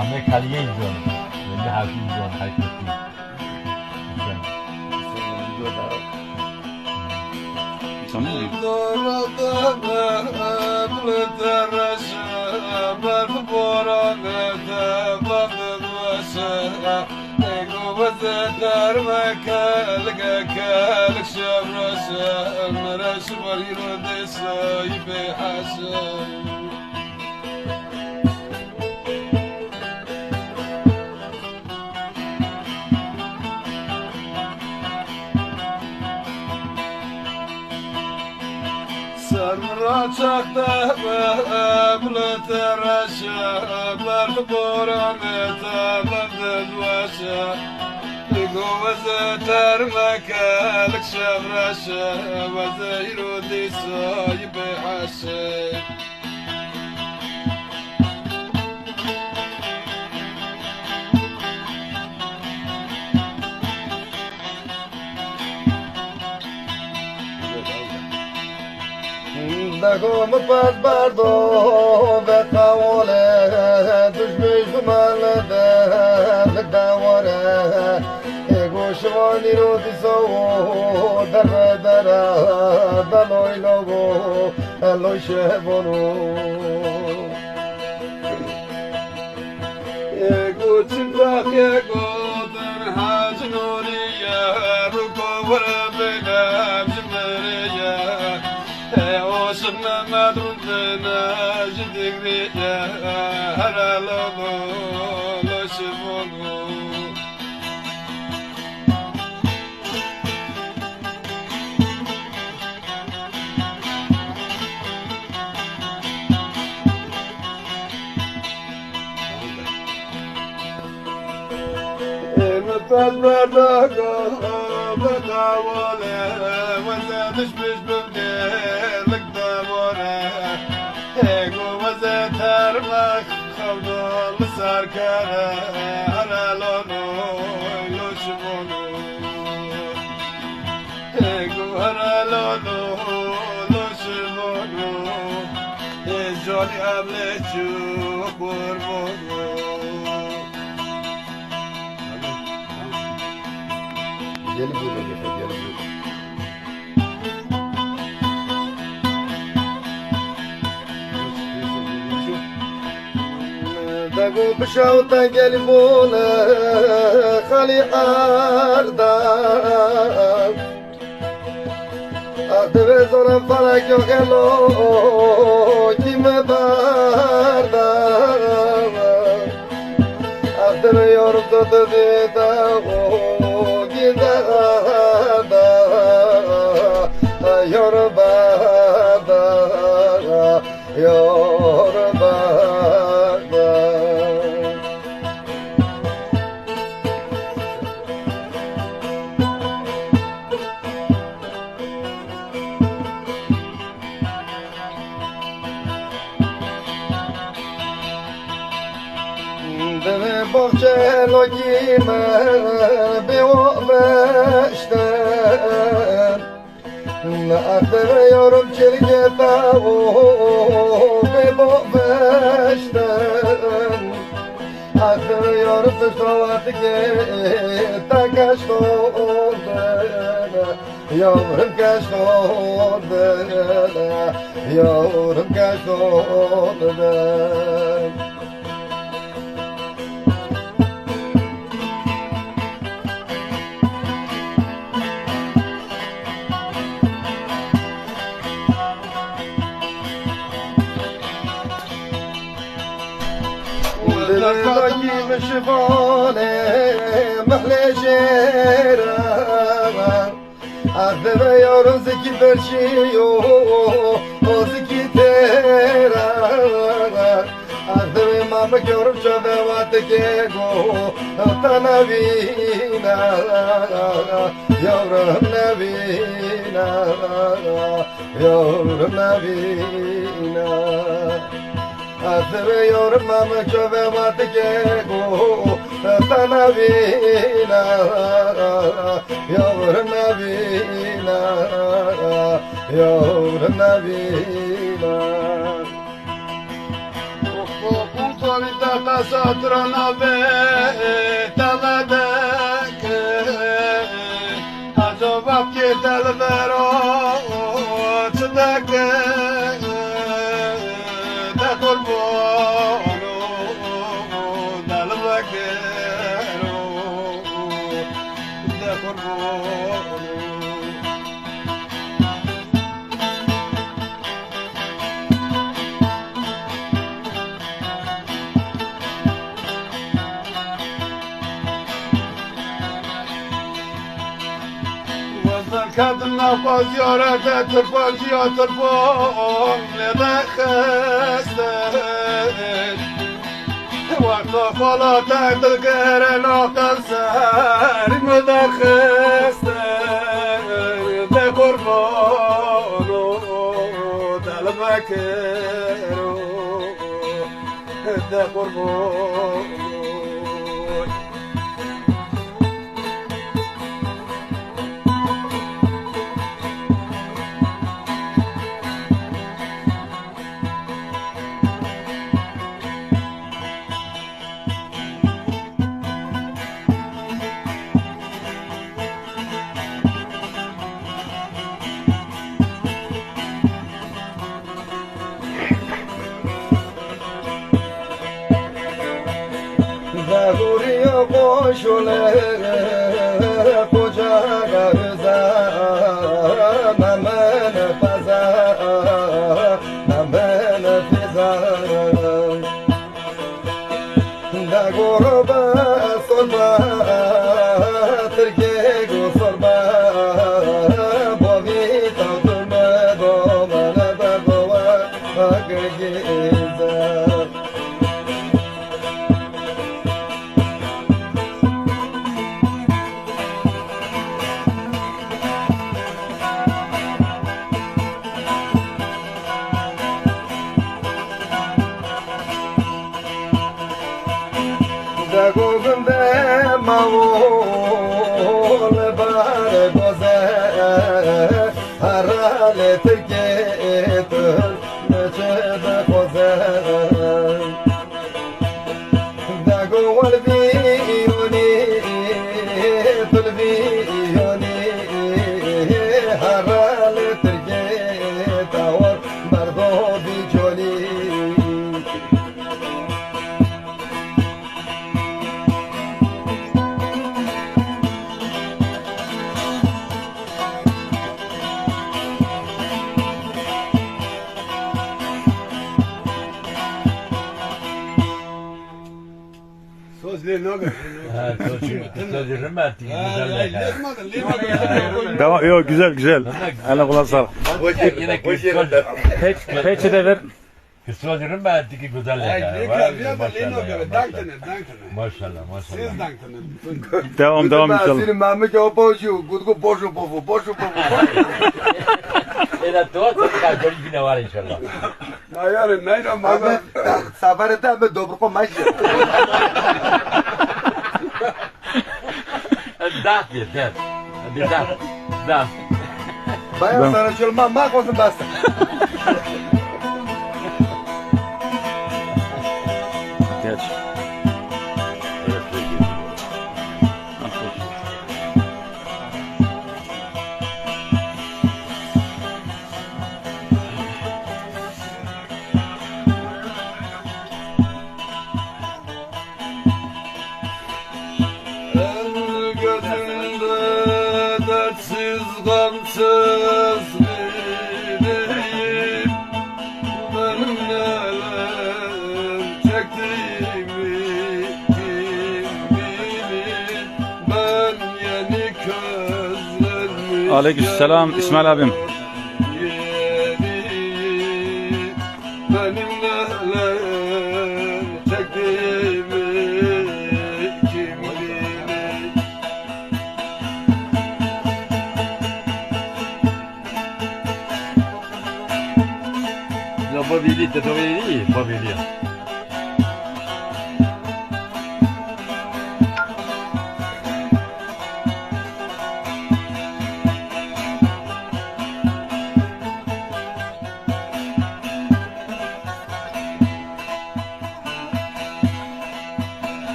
عمه کلیه اینجا ولی حرفی اینجا حرکتی تمام سرمرا çakta bülter aşağı Barbaran etabad dvaşa Goz termekelk şevraşa Vazeyru disay behaşa دگم پس بردو و قواله دشمش ملده دواره گوشوانی رو دیسو در دره دلوی لگو لوی شبونو گوچیم داخل گودن هجنونیه رو کور بگم جمریه وشم مدرون بناج دقریه هر لگو لشبونو Tadbirdaga betavale Vazadish bish bimdelik davare Ego vazetarmak Khavdol sarkare Haralonu Loshmonu Ego haralonu Loshmonu Joli ablechu Kurmonu Gel buraya gel buraya. دگو بشوتا گل بوله خالی آردم دو زورم فلک و گلو کیم بردم دو یارم تو دیدم Bahçe logime bir ovuşten Aktarıyorum çirke tavuğu bir ovuşten Aktarıyorum fıstravatı ki kaç oldu Yavrum kaç oldu Yavrum kaç oldu لقي مشفانه محلى جيرا أذر يا رزقي برشيو رزقي تيرا أذر ما مكرم شباباتك يجو تنبينا يا رب نبينا يا رب نبينا Athırıyorum ama çövemat kego Tanavina Yavrum navina Yavrum navina Puta solita casatrona be taladek Azobab ketel vero Tzedek Da kurbono Dalvekero Da kurbono kadınla faz yarete tırpacıya tırpam ne de xestet Vakta fala terdir geren akal serim de xestet De kurbano delbekero De kurbano Zaguriya koşule kucağa özel Memen faza Memen fiza Da gurba sorba Türkiye sorba Bovi tavtulme domana da gova Agrigiza Gogumde mavul bar goze harale tiketul nechede goze Da gol viyoni tulviyoni harale tiketul mardo bijoli Sözlerim ben ettiği güzellik. Tamam, yok güzel güzel. Eline kulağına sağlık. Peçe de ver. Sözlerim ben ettiği güzellik. Maşallah maşallah. Devam inşallah. Senin Mehmet o boşu, gudgu boşu pofu, boşu pofu. Eda tuğa tuğa gölü yine var inşallah. Ayarı neyre mağaz. Safarete abi dobruko maşi. Dağıt bir dağıt. Hadi dağıt. Dağıt. Bayan sana çılma mak olsun bastı. Geç. Gamsız biriyim Benim neler çektiğimi kim bilir Ben yeni közlerimi Aleykümselam İsmail abim. Benim neler çektiğimi kim bilir No povedi, te dovedi, povedi.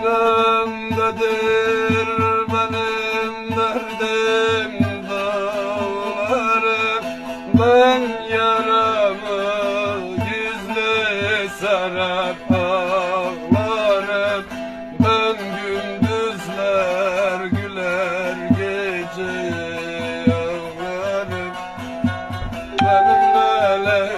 önümdedir benim derdim dağlarım. Ben yaramı gizli sarar ağlarım. Ben gündüzler güler gece ağlarım. Benim meleğim